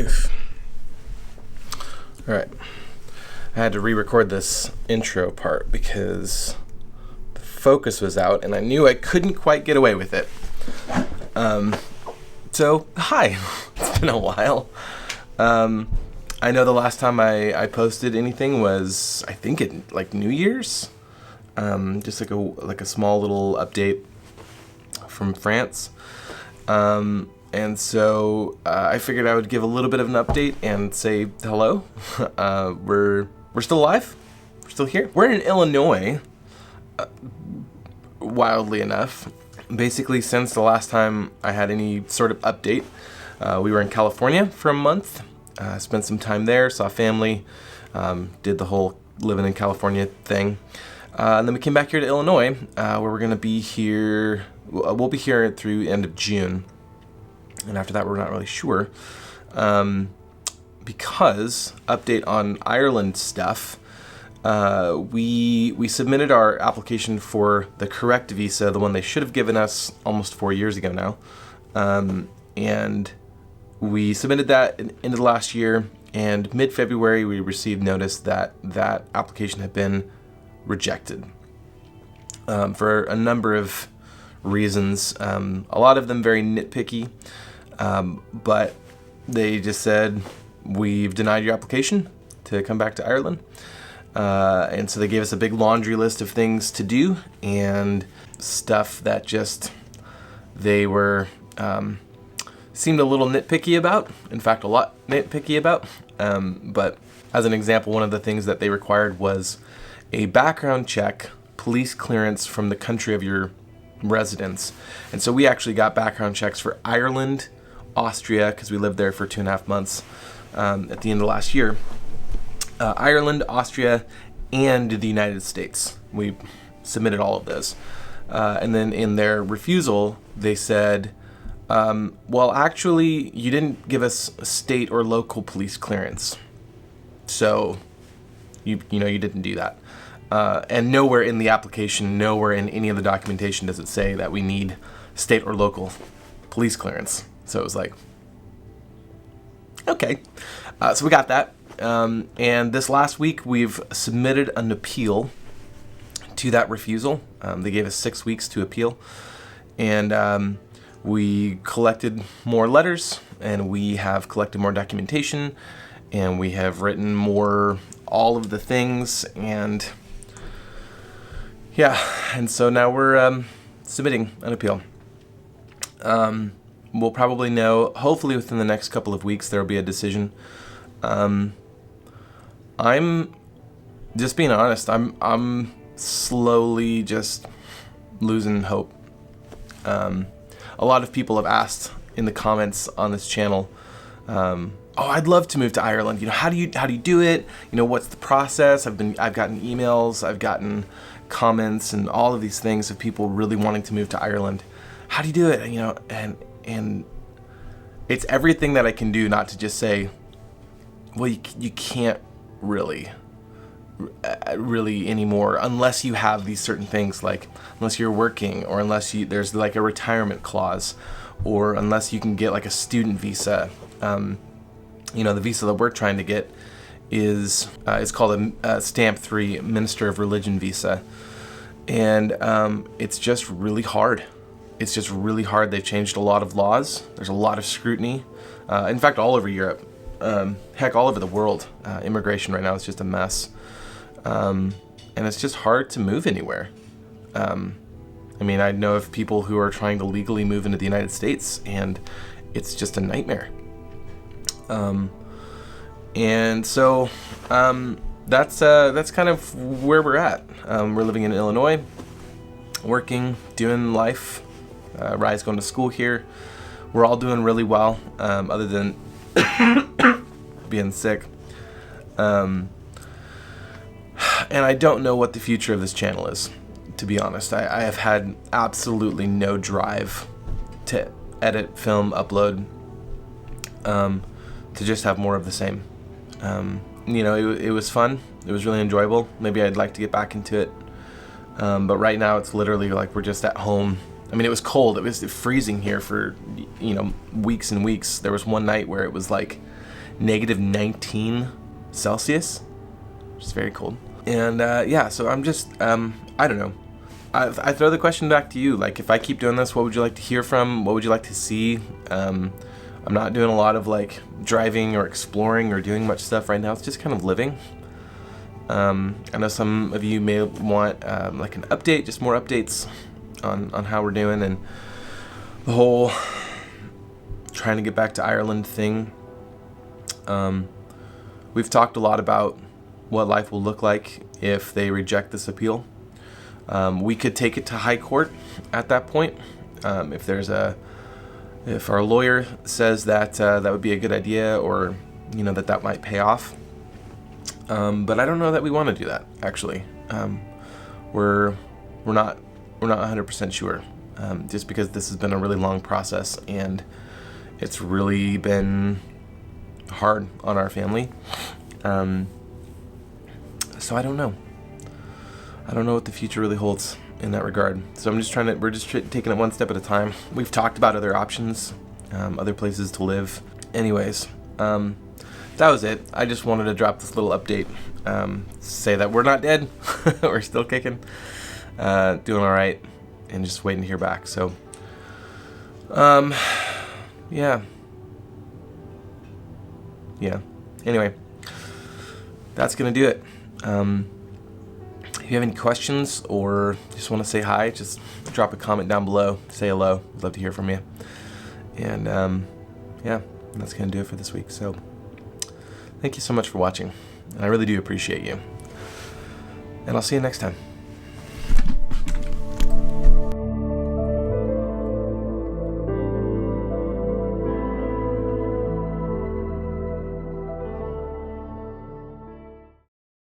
Oof. Alright. I had to re-record this intro part because the focus was out and I knew I couldn't quite get away with it. So, hi. It's been a while. I know the last time I posted anything was, I think, it like New Year's. Just like a small little update from France. And so I figured I would give a little bit of an update and say hello. We're still alive. We're still here. We're in Illinois, wildly enough. Basically, since the last time I had any sort of update, we were in California for a month. Spent some time there, saw family, did the whole living in California thing. And then we came back here to Illinois, where we're going to be here. We'll be here through end of June. And after that, we're not really sure. Because, update on Ireland stuff, we submitted our application for the correct visa, the one they should have given us almost 4 years ago now. And we submitted that into the last year, and mid-February we received notice that that application had been rejected. For a number of reasons, a lot of them very nitpicky. But they just said, we've denied your application to come back to Ireland. And so they gave us a big laundry list of things to do and stuff that just they were seemed a little nitpicky about. In fact, a lot nitpicky about. But as an example, one of the things that they required was a background check, police clearance from the country of your residence. And so we actually got background checks for Ireland, Austria, because we lived there for 2.5 months at the end of last year. Ireland, Austria, and the United States. We submitted all of those. And then in their refusal, they said, well, actually, you didn't give us state or local police clearance. So, you didn't do that. And nowhere in the application, nowhere in any of the documentation does it say that we need state or local police clearance. So it was like, okay. So we got that. And this last week, we've submitted an appeal to that refusal. They gave us 6 weeks to appeal. And we collected more letters, and we have collected more documentation, and we have written all of the things, and yeah, and so now we're submitting an appeal. We'll probably know, hopefully within the next couple of weeks, there will be a decision. I'm just being honest, I'm slowly just losing hope. A lot of people have asked in the comments on this channel, oh, I'd love to move to Ireland. How do you do it? What's the process? I've gotten emails, I've gotten comments, and all of these things of people really wanting to move to Ireland. How do you do it? And it's everything that I can do not to just say, well, you can't really anymore unless you have these certain things, like unless you're working, or unless there's like a retirement clause, or unless you can get like a student visa. The visa that we're trying to get is it's called a Stamp 3 Minister of Religion visa, and it's just really hard. It's just really hard. They've changed a lot of laws. There's a lot of scrutiny. In fact, all over Europe, heck, all over the world, immigration right now is just a mess. And it's just hard to move anywhere. I know of people who are trying to legally move into the United States, and it's just a nightmare. And so that's kind of where we're at. We're living in Illinois, working, doing life. Rye's going to school here. We're all doing really well, other than being sick. And I don't know what the future of this channel is, to be honest. I have had absolutely no drive to edit, film, upload, to just have more of the same. It was fun. It was really enjoyable. Maybe I'd like to get back into it. But right now it's literally like we're just at home. It was cold. It was freezing here for, weeks and weeks. There was one night where it was like negative 19 Celsius, which is very cold. And yeah, so I'm just, I don't know. I throw the question back to you. Like, if I keep doing this, what would you like to hear from? What would you like to see? I'm not doing a lot of like driving or exploring or doing much stuff right now. It's just kind of living. I know some of you may want like an update, just more updates on how we're doing, and the whole trying to get back to Ireland thing. We've talked a lot about what life will look like if they reject this appeal. We could take it to high court at that point. If our lawyer says that that would be a good idea, or that might pay off. But I don't know that we want to do that. Actually, we're not 100% sure. Just because this has been a really long process and it's really been hard on our family. So I don't know. I don't know what the future really holds in that regard. So we're just taking it one step at a time. We've talked about other options, other places to live. Anyways, that was it. I just wanted to drop this little update, say that we're not dead. We're still kicking, doing all right, and just waiting to hear back. So, yeah. Anyway, that's gonna do it. If you have any questions or just want to say hi, just drop a comment down below. Say hello. I'd love to hear from you. And yeah, that's going to do it for this week. So thank you so much for watching. And I really do appreciate you. And I'll see you next time.